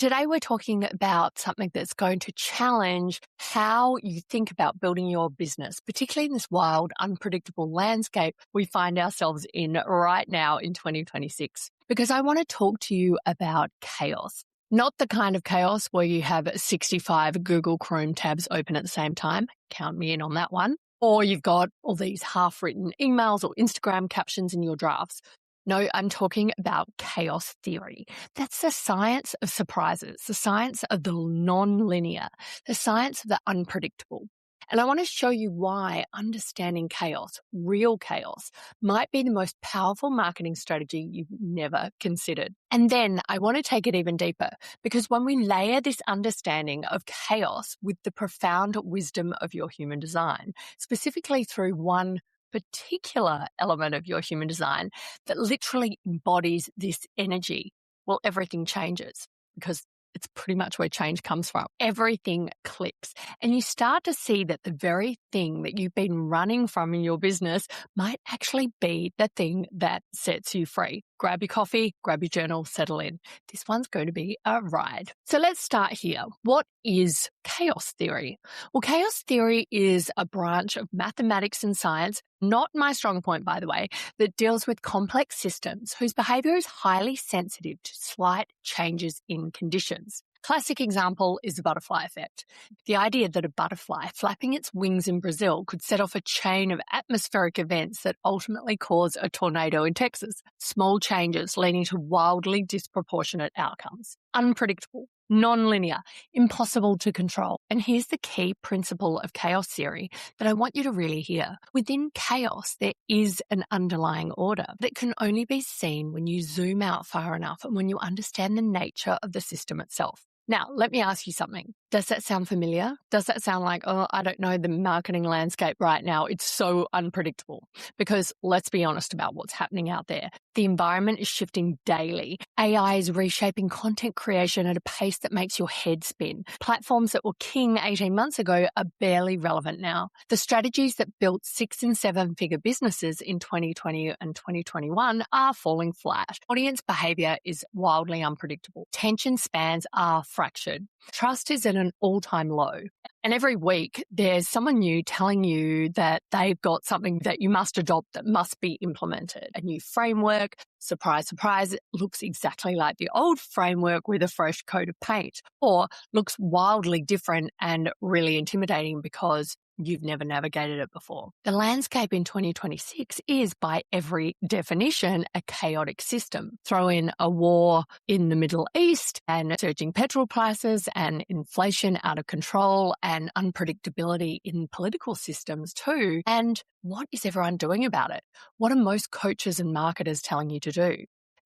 Today, we're talking about something that's going to challenge how you think about building your business, particularly in this wild, unpredictable landscape we find ourselves in right now in 2026. Because I want to talk to you about chaos. Not the kind of chaos where you have 65 Google Chrome tabs open at the same time. Count me in on that one. Or you've got all these half-written emails or Instagram captions in your drafts. No, I'm talking about chaos theory. That's the science of surprises, the science of the non-linear, the science of the unpredictable. And I want to show you why understanding chaos, real chaos, might be the most powerful marketing strategy you've never considered. And then I want to take it even deeper, because when we layer this understanding of chaos with the profound wisdom of your human design, specifically through one particular element of your human design that literally embodies this energy, well, everything changes, because it's pretty much where change comes from. Everything clicks. And you start to see that the very thing that you've been running from in your business might actually be the thing that sets you free. Grab your coffee, grab your journal, settle in. This one's going to be a ride. So let's start here. What is chaos theory? Well, chaos theory is a branch of mathematics and science, not my strong point, by the way, that deals with complex systems whose behavior is highly sensitive to slight changes in conditions. Classic example is the butterfly effect. The idea that a butterfly flapping its wings in Brazil could set off a chain of atmospheric events that ultimately cause a tornado in Texas. Small changes leading to wildly disproportionate outcomes. Unpredictable, non-linear, impossible to control. And here's the key principle of chaos theory that I want you to really hear. Within chaos, there is an underlying order that can only be seen when you zoom out far enough and when you understand the nature of the system itself. Now, let me ask you something. Does that sound familiar? Does that sound like, oh, I don't know the marketing landscape right now. It's so unpredictable. Because let's be honest about what's happening out there. The environment is shifting daily. AI is reshaping content creation at a pace that makes your head spin. Platforms that were king 18 months ago are barely relevant now. The strategies that built 6- and 7-figure businesses in 2020 and 2021 are falling flat. Audience behavior is wildly unpredictable. Attention spans are fractured. Trust is at an all-time low. And every week, there's someone new telling you that they've got something that you must adopt that must be implemented. A new framework, surprise, surprise, it looks exactly like the old framework with a fresh coat of paint, or looks wildly different and really intimidating because you've never navigated it before. The landscape in 2026 is, by every definition, a chaotic system. Throw in a war in the Middle East and surging petrol prices and inflation out of control and unpredictability in political systems too. And what is everyone doing about it? What are most coaches and marketers telling you to do?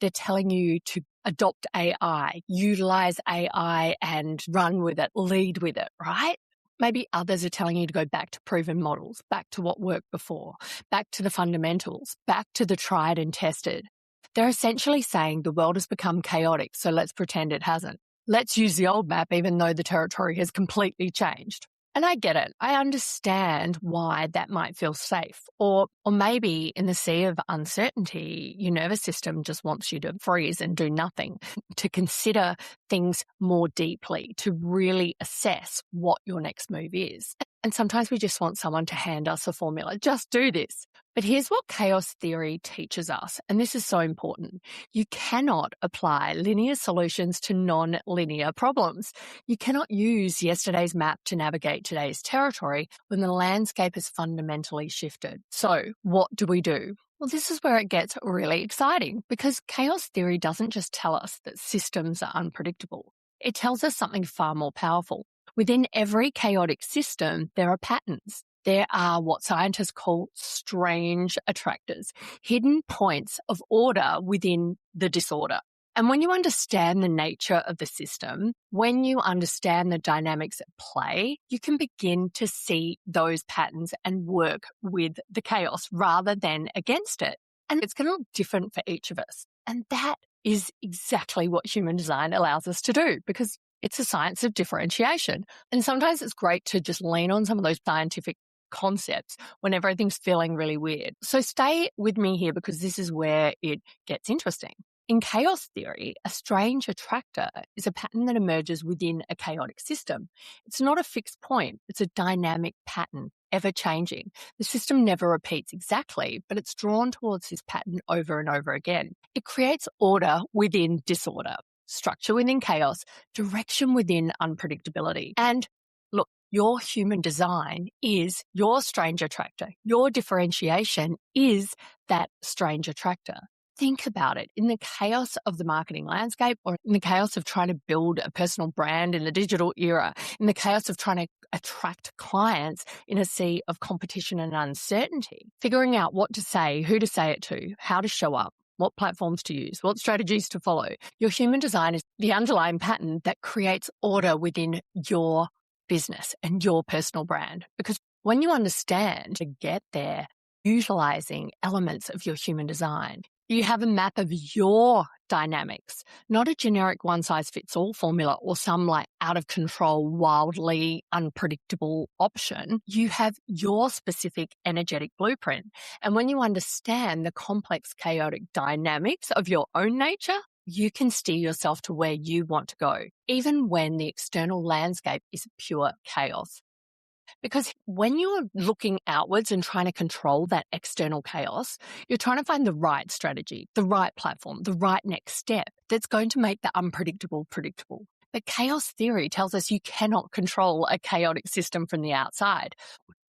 They're telling you to adopt AI, utilize AI and run with it, lead with it, right? Maybe others are telling you to go back to proven models, back to what worked before, back to the fundamentals, back to the tried and tested. They're essentially saying the world has become chaotic, so let's pretend it hasn't. Let's use the old map even though the territory has completely changed. And I get it. I understand why that might feel safe. Or maybe in the sea of uncertainty, your nervous system just wants you to freeze and do nothing, to consider things more deeply, to really assess what your next move is. And sometimes we just want someone to hand us a formula. Just do this. But here's what chaos theory teaches us, and this is so important. You cannot apply linear solutions to non-linear problems. You cannot use yesterday's map to navigate today's territory when the landscape has fundamentally shifted. So what do we do? Well, this is where it gets really exciting, because chaos theory doesn't just tell us that systems are unpredictable. It tells us something far more powerful. Within every chaotic system, there are patterns. There are what scientists call strange attractors, hidden points of order within the disorder. And when you understand the nature of the system, when you understand the dynamics at play, you can begin to see those patterns and work with the chaos rather than against it. And it's going to look different for each of us. And that is exactly what human design allows us to do, because it's a science of differentiation. And sometimes it's great to just lean on some of those scientific concepts when everything's feeling really weird. So stay with me here, because this is where it gets interesting. In chaos theory, a strange attractor is a pattern that emerges within a chaotic system. It's not a fixed point, it's a dynamic pattern, ever changing. The system never repeats exactly, but it's drawn towards this pattern over and over again. It creates order within disorder, structure within chaos, direction within unpredictability. And look, your human design is your strange attractor. Your differentiation is that strange attractor. Think about it. In the chaos of the marketing landscape, or in the chaos of trying to build a personal brand in the digital era, in the chaos of trying to attract clients in a sea of competition and uncertainty, figuring out what to say, who to say it to, how to show up, what platforms to use, what strategies to follow. Your human design is the underlying pattern that creates order within your business and your personal brand. Because when you understand to get there, utilizing elements of your human design, you have a map of your dynamics, not a generic one-size-fits-all formula or some like out of control, wildly unpredictable option. You have your specific energetic blueprint. And when you understand the complex, chaotic dynamics of your own nature, you can steer yourself to where you want to go, even when the external landscape is pure chaos. Because when you're looking outwards and trying to control that external chaos, you're trying to find the right strategy, the right platform, the right next step that's going to make the unpredictable predictable. But chaos theory tells us you cannot control a chaotic system from the outside.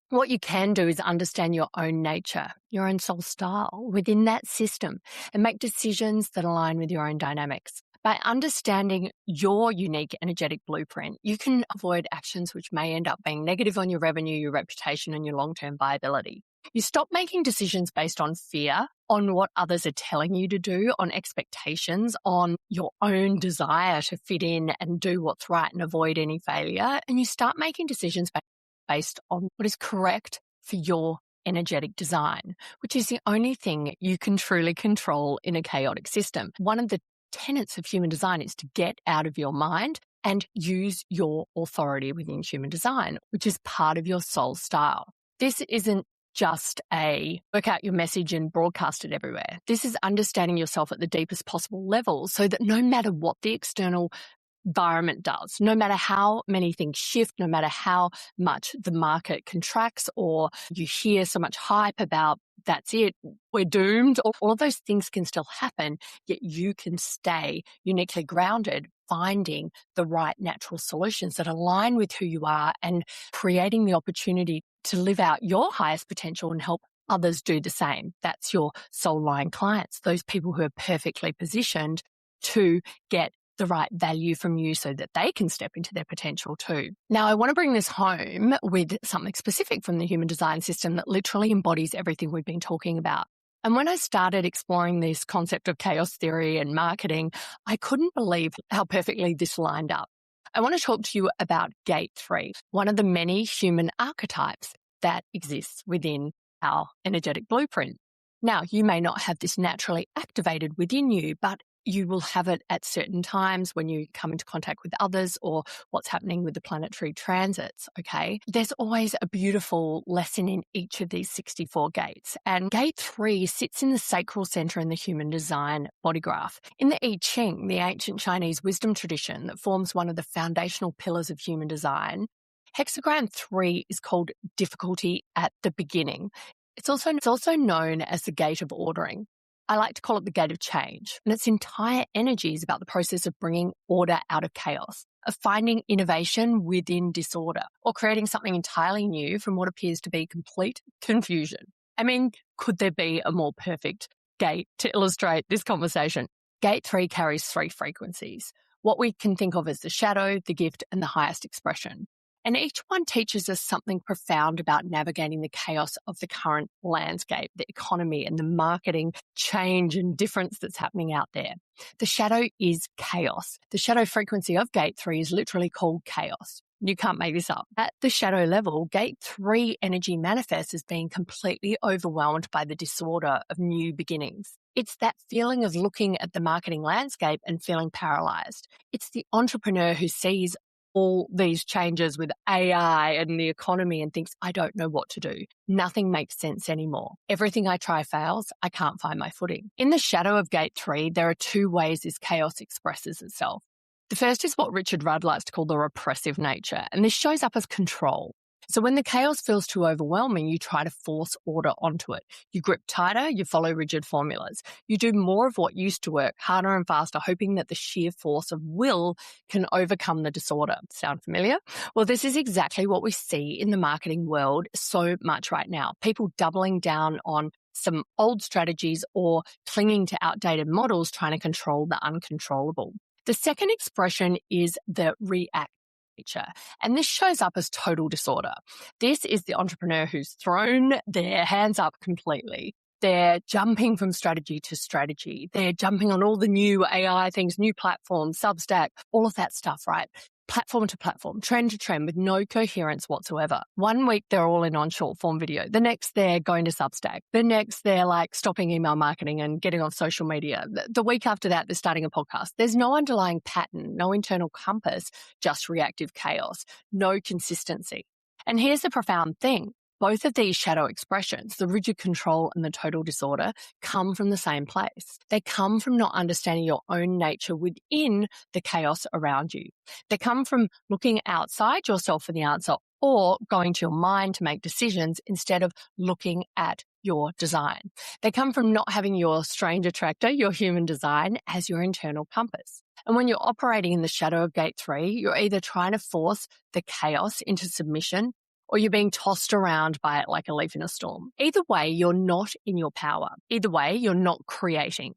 What you can do is understand your own nature, your own soul style within that system, and make decisions that align with your own dynamics. By understanding your unique energetic blueprint, you can avoid actions which may end up being negative on your revenue, your reputation, and your long-term viability. You stop making decisions based on fear, on what others are telling you to do, on expectations, on your own desire to fit in and do what's right and avoid any failure. And you start making decisions based on what is correct for your energetic design, which is the only thing you can truly control in a chaotic system. One of the tenets of human design is to get out of your mind and use your authority within human design, which is part of your soul style. This isn't just a work out your message and broadcast it everywhere. This is understanding yourself at the deepest possible level so that no matter what the external environment does, no matter how many things shift, no matter how much the market contracts or you hear so much hype about that's it, we're doomed, all of those things can still happen, yet you can stay uniquely grounded, finding the right natural solutions that align with who you are and creating the opportunity to live out your highest potential and help others do the same. That's your soul line clients, those people who are perfectly positioned to get the right value from you so that they can step into their potential too. Now, I want to bring this home with something specific from the human design system that literally embodies everything we've been talking about. And when I started exploring this concept of chaos theory and marketing, I couldn't believe how perfectly this lined up. I want to talk to you about Gate 3, one of the many human archetypes that exists within our energetic blueprint. Now, you may not have this naturally activated within you, but you will have it at certain times when you come into contact with others or what's happening with the planetary transits, okay? There's always a beautiful lesson in each of these 64 gates. And Gate 3 sits in the sacral center in the human design body graph. In the I Ching, the ancient Chinese wisdom tradition that forms one of the foundational pillars of human design, hexagram 3 is called difficulty at the beginning. It's also known as the gate of ordering. I like to call it the gate of change, and its entire energy is about the process of bringing order out of chaos, of finding innovation within disorder, or creating something entirely new from what appears to be complete confusion. I mean, could there be a more perfect gate to illustrate this conversation? Gate 3 carries 3 frequencies, what we can think of as the shadow, the gift, and the highest expression. And each one teaches us something profound about navigating the chaos of the current landscape, the economy, and the marketing change and difference that's happening out there. The shadow is chaos. The shadow frequency of Gate 3 is literally called chaos. You can't make this up. At the shadow level, Gate 3 energy manifests as being completely overwhelmed by the disorder of new beginnings. It's that feeling of looking at the marketing landscape and feeling paralyzed. It's the entrepreneur who sees all these changes with AI and the economy and thinks, I don't know what to do. Nothing makes sense anymore. Everything I try fails. I can't find my footing. In the shadow of Gate 3, there are two ways this chaos expresses itself. The first is what Richard Rudd likes to call the repressive nature, and this shows up as control. So when the chaos feels too overwhelming, you try to force order onto it. You grip tighter, you follow rigid formulas. You do more of what used to work, harder and faster, hoping that the sheer force of will can overcome the disorder. Sound familiar? Well, this is exactly what we see in the marketing world so much right now. People doubling down on some old strategies or clinging to outdated models, trying to control the uncontrollable. The second expression is the react nature, and this shows up as total disorder. This is the entrepreneur who's thrown their hands up completely. They're jumping from strategy to strategy. They're jumping on all the new AI things, new platforms, Substack, all of that stuff, right? Platform to platform, trend to trend with no coherence whatsoever. One week they're all in on short form video. The next they're going to Substack. The next they're like stopping email marketing and getting off social media. The week after that, they're starting a podcast. There's no underlying pattern, no internal compass, just reactive chaos, no consistency. And here's the profound thing. Both of these shadow expressions, the rigid control and the total disorder, come from the same place. They come from not understanding your own nature within the chaos around you. They come from looking outside yourself for the answer or going to your mind to make decisions instead of looking at your design. They come from not having your strange attractor, your human design, as your internal compass. And when you're operating in the shadow of Gate 3, you're either trying to force the chaos into submission or you're being tossed around by it like a leaf in a storm. Either way, you're not in your power. Either way, you're not creating.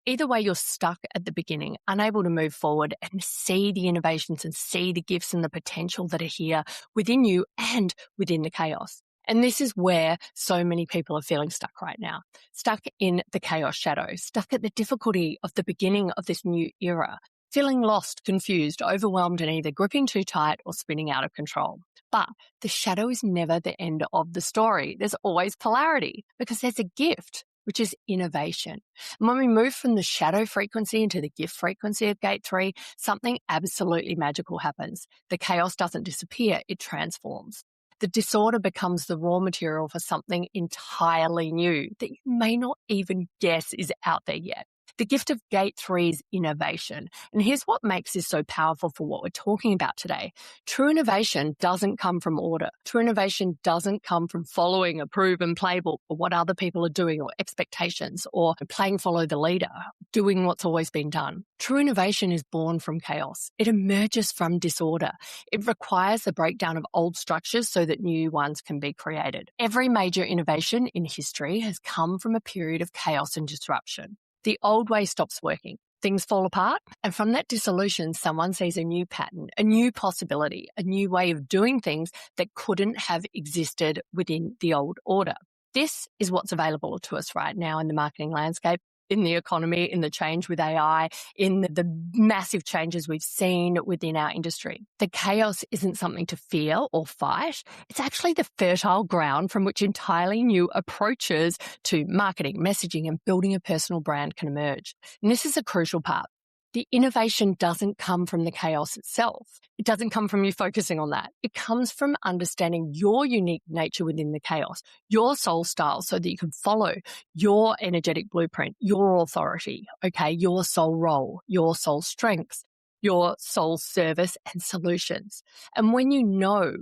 Either way, you're stuck at the beginning, unable to move forward and see the innovations and see the gifts and the potential that are here within you and within the chaos. And this is where so many people are feeling stuck right now, stuck in the chaos shadow, stuck at the difficulty of the beginning of this new era, feeling lost, confused, overwhelmed, and either gripping too tight or spinning out of control. But the shadow is never the end of the story. There's always polarity because there's a gift, which is innovation. And when we move from the shadow frequency into the gift frequency of Gate 3, something absolutely magical happens. The chaos doesn't disappear, it transforms. The disorder becomes the raw material for something entirely new that you may not even guess is out there yet. The gift of Gate 3 is innovation. And here's what makes this so powerful for what we're talking about today. True innovation doesn't come from order. True innovation doesn't come from following a proven playbook or what other people are doing or expectations or playing follow the leader, doing what's always been done. True innovation is born from chaos. It emerges from disorder. It requires the breakdown of old structures so that new ones can be created. Every major innovation in history has come from a period of chaos and disruption. The old way stops working. Things fall apart. And from that dissolution, someone sees a new pattern, a new possibility, a new way of doing things that couldn't have existed within the old order. This is what's available to us right now in the marketing landscape, in the economy, in the change with AI, in the massive changes we've seen within our industry. The chaos isn't something to fear or fight. It's actually the fertile ground from which entirely new approaches to marketing, messaging, and building a personal brand can emerge. And this is a crucial part. The innovation doesn't come from the chaos itself. It doesn't come from you focusing on that. It comes from understanding your unique nature within the chaos, your soul style, so that you can follow your energetic blueprint, your authority, okay, your soul role, your soul strengths, your soul service and solutions. And when you know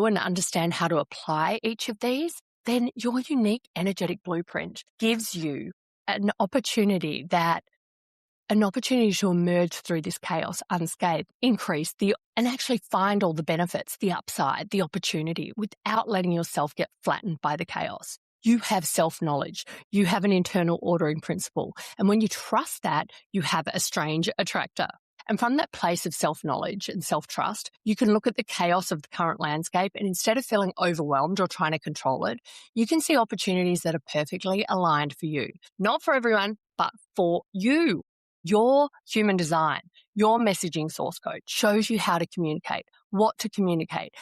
and understand how to apply each of these, then your unique energetic blueprint gives you an opportunity to emerge through this chaos unscathed, and actually find all the benefits, the upside, the opportunity without letting yourself get flattened by the chaos. You have self-knowledge. You have an internal ordering principle. And when you trust that, you have a strange attractor. And from that place of self-knowledge and self-trust, you can look at the chaos of the current landscape and instead of feeling overwhelmed or trying to control it, you can see opportunities that are perfectly aligned for you. Not for everyone, but for you. Your human design, your messaging source code shows you how to communicate, what to communicate,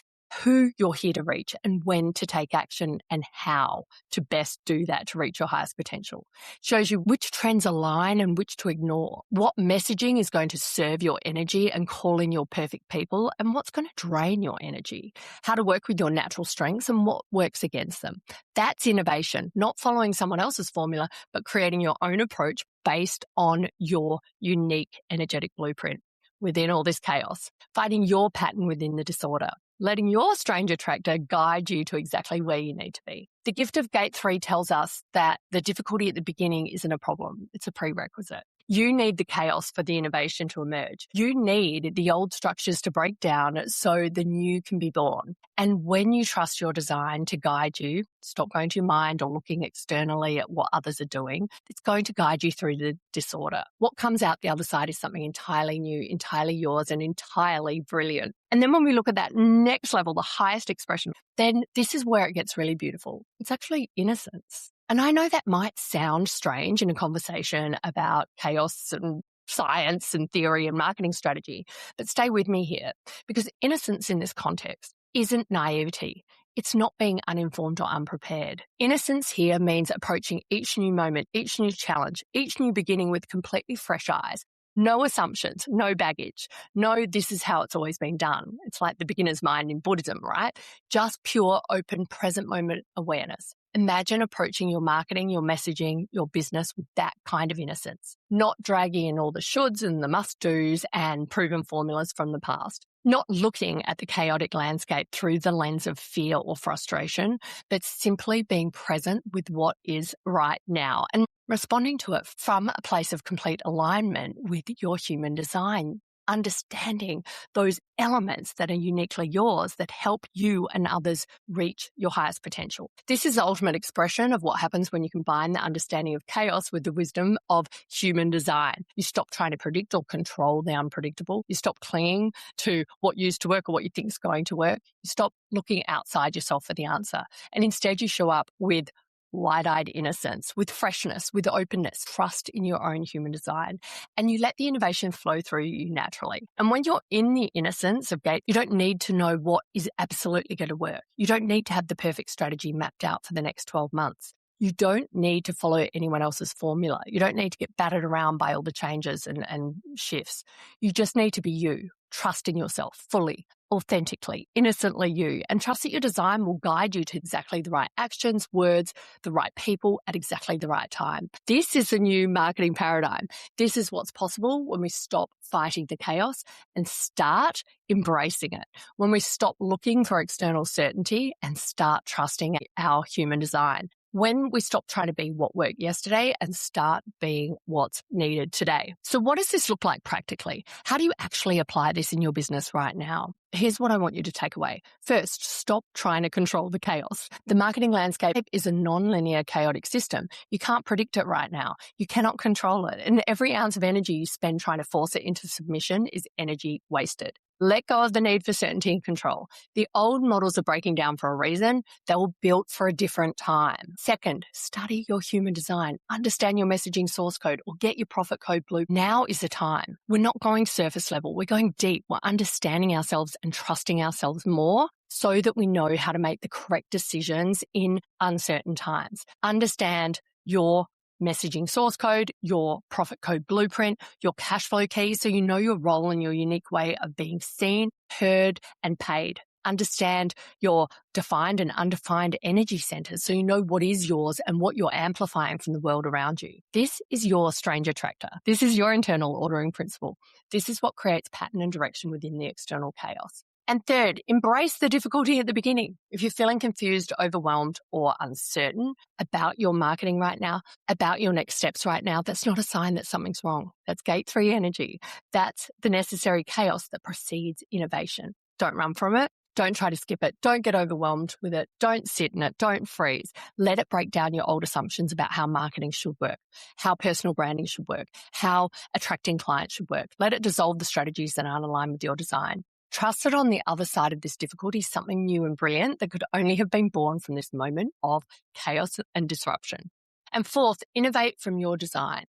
who you're here to reach and when to take action and how to best do that to reach your highest potential. Shows you which trends align and which to ignore, what messaging is going to serve your energy and call in your perfect people, and what's going to drain your energy, how to work with your natural strengths and what works against them. That's innovation, not following someone else's formula, but creating your own approach based on your unique energetic blueprint within all this chaos, finding your pattern within the disorder, letting your strange attractor guide you to exactly where you need to be. The gift of Gate 3 tells us that the difficulty at the beginning isn't a problem, it's a prerequisite. You need the chaos for the innovation to emerge. You need the old structures to break down so the new can be born. And when you trust your design to guide you, stop going to your mind or looking externally at what others are doing, it's going to guide you through the disorder. What comes out the other side is something entirely new, entirely yours, and entirely brilliant. And then when we look at that next level, the highest expression, then this is where it gets really beautiful. It's actually innocence. And I know that might sound strange in a conversation about chaos and science and theory and marketing strategy, but stay with me here, because innocence in this context isn't naivety. It's not being uninformed or unprepared. Innocence here means approaching each new moment, each new challenge, each new beginning with completely fresh eyes. No assumptions, no baggage. No, this is how it's always been done. It's like the beginner's mind in Buddhism, right? Just pure, open, present moment awareness. Imagine approaching your marketing, your messaging, your business with that kind of innocence, not dragging in all the shoulds and the must-dos and proven formulas from the past, not looking at the chaotic landscape through the lens of fear or frustration, but simply being present with what is right now and responding to it from a place of complete alignment with your human design. Understanding those elements that are uniquely yours that help you and others reach your highest potential. This is the ultimate expression of what happens when you combine the understanding of chaos with the wisdom of human design. You stop trying to predict or control the unpredictable. You stop clinging to what used to work or what you think is going to work. You stop looking outside yourself for the answer. And instead you show up with wide-eyed innocence, with freshness, with openness, trust in your own human design, and you let the innovation flow through you naturally. And when you're in the innocence of Gate, you don't need to know what is absolutely going to work. You don't need to have the perfect strategy mapped out for the next 12 months. You don't need to follow anyone else's formula. You don't need to get battered around by all the changes and shifts. You just need to be you, trust in yourself fully, authentically, innocently you, and trust that your design will guide you to exactly the right actions, words, the right people at exactly the right time. This is a new marketing paradigm. This is what's possible when we stop fighting the chaos and start embracing it. When we stop looking for external certainty and start trusting our human design. When we stop trying to be what worked yesterday and start being what's needed today. So what does this look like practically? How do you actually apply this in your business right now? Here's what I want you to take away. First, stop trying to control the chaos. The marketing landscape is a non-linear, chaotic system. You can't predict it right now. You cannot control it. And every ounce of energy you spend trying to force it into submission is energy wasted. Let go of the need for certainty and control. The old models are breaking down for a reason. They were built for a different time. Second, study your human design. Understand your messaging source code or get your profit code blue. Now is the time. We're not going surface level. We're going deep. We're understanding ourselves and trusting ourselves more so that we know how to make the correct decisions in uncertain times. Understand your messaging source code, your profit code blueprint, your cash flow keys, so you know your role and your unique way of being seen, heard, and paid. Understand your defined and undefined energy centers so you know what is yours and what you're amplifying from the world around you. This is your strange attractor. This is your internal ordering principle. This is what creates pattern and direction within the external chaos. And third, embrace the difficulty at the beginning. If you're feeling confused, overwhelmed, or uncertain about your marketing right now, about your next steps right now, that's not a sign that something's wrong. That's Gate 3 energy. That's the necessary chaos that precedes innovation. Don't run from it. Don't try to skip it. Don't get overwhelmed with it. Don't sit in it. Don't freeze. Let it break down your old assumptions about how marketing should work, how personal branding should work, how attracting clients should work. Let it dissolve the strategies that aren't aligned with your design. Trust that on the other side of this difficulty is something new and brilliant that could only have been born from this moment of chaos and disruption. And fourth, innovate from your design.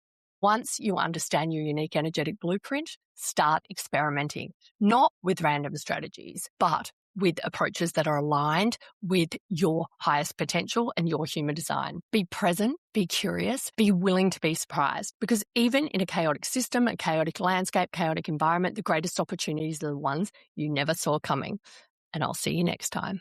Once you understand your unique energetic blueprint, start experimenting, not with random strategies, but with approaches that are aligned with your highest potential and your human design. Be present, be curious, be willing to be surprised, because even in a chaotic system, a chaotic landscape, chaotic environment, the greatest opportunities are the ones you never saw coming. And I'll see you next time.